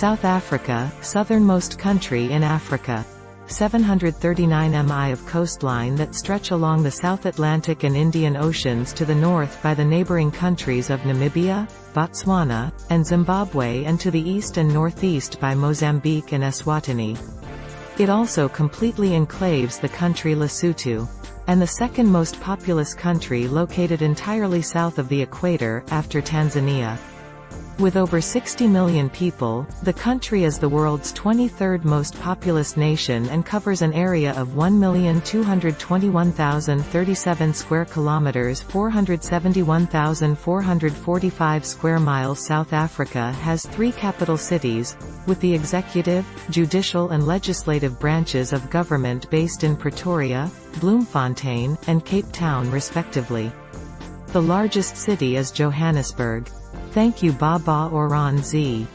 South Africa, southernmost country in Africa. 739 mi of coastline that stretch along the South Atlantic and Indian Oceans to the north by the neighbouring countries of Namibia, Botswana, and Zimbabwe, and to the east and northeast by Mozambique and Eswatini. It also completely enclaves the country Lesotho, and the second most populous country located entirely south of the equator, after Tanzania. With over 60 million people, the country is the world's 23rd most populous nation and covers an area of 1,221,037 square kilometers, 471,445 square miles. South Africa has 3 capital cities, with the executive, judicial and legislative branches of government based in Pretoria, Bloemfontein, and Cape Town respectively. The largest city is Johannesburg. Thank you Baba Oran Z.